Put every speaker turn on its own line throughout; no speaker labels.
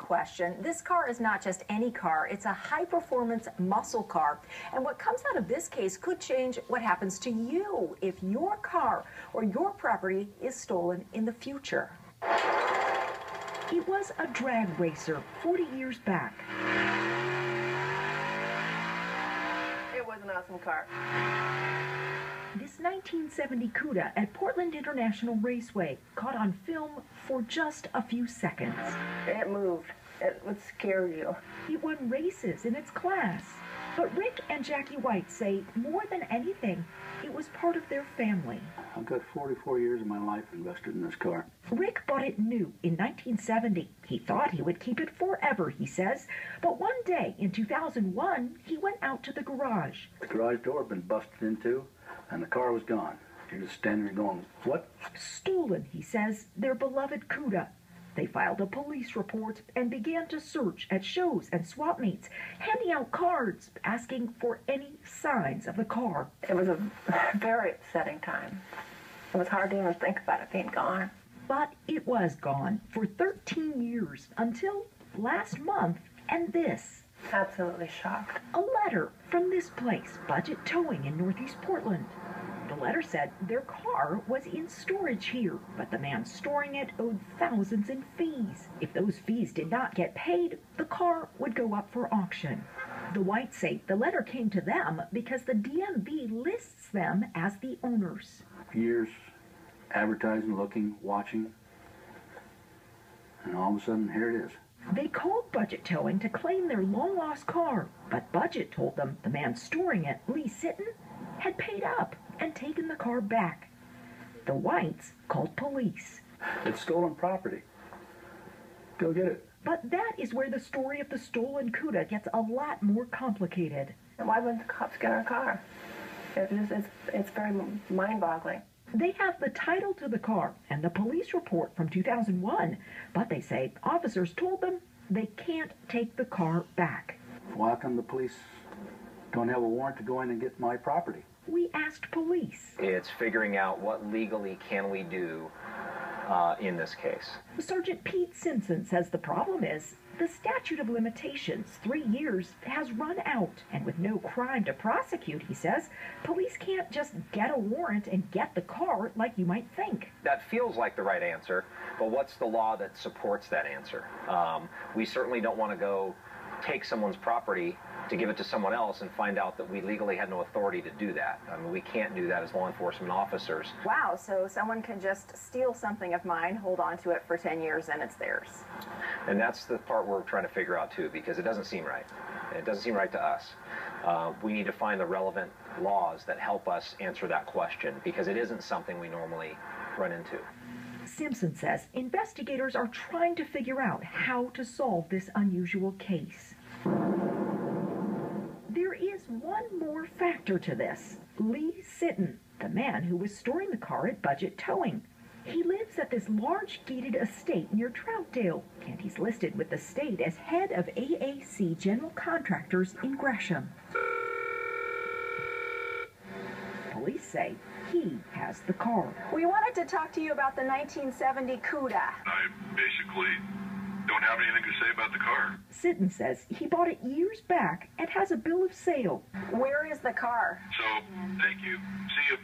question. This car is not just any car. It's a high-performance muscle car. And what comes out of this case could change what happens to you if your car or your property is stolen in the future.
It was a drag racer 40 years back.
It was an awesome car.
This 1970 Cuda at Portland International Raceway caught on film for just a few seconds.
It moved. It would scare you.
It won races in its class. But Rick and Jackie White say more than anything, it was part of their family.
I've got 44 years of my life invested in this car.
Rick bought it new in 1970. He thought he would keep it forever, he says. But one day in 2001, he went out to the garage.
The garage door had been busted into, and the car was gone. You're just standing there going, what?
Stolen, he says, their beloved Cuda. They filed a police report and began to search at shows and swap meets, handing out cards, asking for any signs of the car.
It was a very upsetting time. It was hard to even think about it being gone.
But it was gone for 13 years until last month, and this.
Absolutely shocked.
A letter from this place, Budget Towing in Northeast Portland. The letter said their car was in storage here, but the man storing it owed thousands in fees. If those fees did not get paid, the car would go up for auction. The Whites say the letter came to them because the DMV lists them as the owners.
Years advertising, looking, watching, and all of a sudden, here it is.
They called Budget Towing to claim their long-lost car, but Budget told them the man storing it, Lee Sitton, had paid up and taken the car back. The Whites called police.
It's stolen property. Go get it.
But that is where the story of the stolen Cuda gets a lot more complicated.
And why wouldn't the cops get our car? It's very mind-boggling.
They have the title to the car and the police report from 2001, but they say officers told them they can't take the car back.
Why come the police don't have a warrant to go in and get my property?
We asked police.
It's figuring out what legally can we do in this case.
Sergeant Pete Simpson says the problem is the statute of limitations, 3 years, has run out. And with no crime to prosecute, he says, police can't just get a warrant and get the car like you might think.
That feels like the right answer, but what's the law that supports that answer? We certainly don't want to go take someone's property to give it to someone else and find out that we legally had no authority to do that. I mean, we can't do that as law enforcement officers.
Wow, so someone can just steal something of mine, hold on to it for 10 years, and it's theirs.
And that's the part we're trying to figure out, too, because it doesn't seem right. It doesn't seem right to us. We need to find the relevant laws that help us answer that question, because it isn't something we normally run into.
Simpson says investigators are trying to figure out how to solve this unusual case. There is one more factor to this. Lee Sitton, the man who was storing the car at Budget Towing. He lives at this large gated estate near Troutdale, and he's listed with the state as head of AAC General Contractors in Gresham. Police say he has the car.
We wanted to talk to you about the 1970 Cuda.
I basically don't have anything to say about the car.
Sitton says he bought it years back and has a bill of sale.
Where is the car?
So, thank you. See you.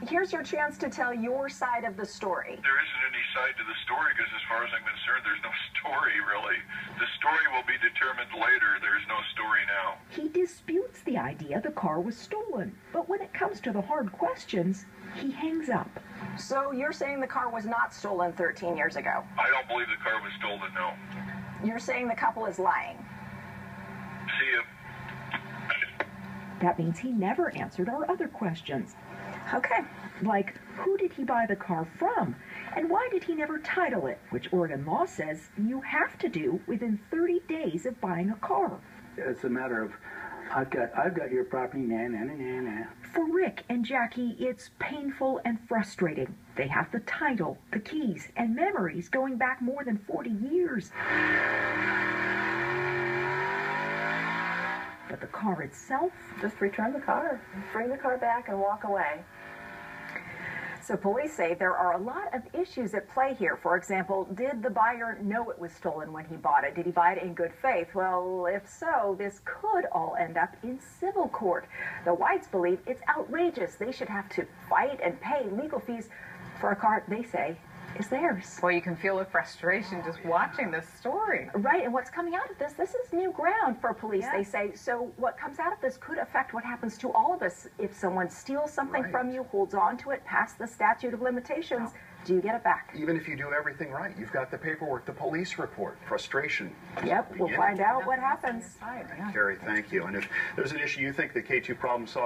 Here's your chance to tell your side of the story.
There isn't any side to the story because as far as I'm concerned, there's no story, really. The story will be determined later. There's no story now.
He disputes the idea the car was stolen, but when it comes to the hard questions, he hangs up.
So you're saying the car was not stolen 13 years ago?
I don't believe the car was stolen, no.
You're saying the couple is lying?
See ya.
That means he never answered our other questions.
Okay.
Like, who did he buy the car from? And why did he never title it, which Oregon law says you have to do within 30 days of buying a car?
It's a matter of, I've got your property, nah.
For Rick and Jackie, it's painful and frustrating. They have the title, the keys, and memories going back more than 40 years. But the car itself?
Just return the car. Bring the car back and walk away.
So police say there are a lot of issues at play here. For example, did the buyer know it was stolen when he bought it? Did he buy it in good faith? Well, if so, this could all end up in civil court. The Whites believe it's outrageous. They should have to fight and pay legal fees for a car they say is theirs.
Well, you can feel the frustration just watching this story.
Right, and what's coming out of this is new ground for police,
Yes.
they say. So what comes out of this could affect what happens to all of us. If someone steals something from you, holds on to it past the statute of limitations, do you get it back?
Even if you do everything right, you've got the paperwork, the police report, frustration.
Yep, we'll find out what happens.
Right, yeah.
Carrie, thank you. And if there's an issue you think the K2 Problem Solver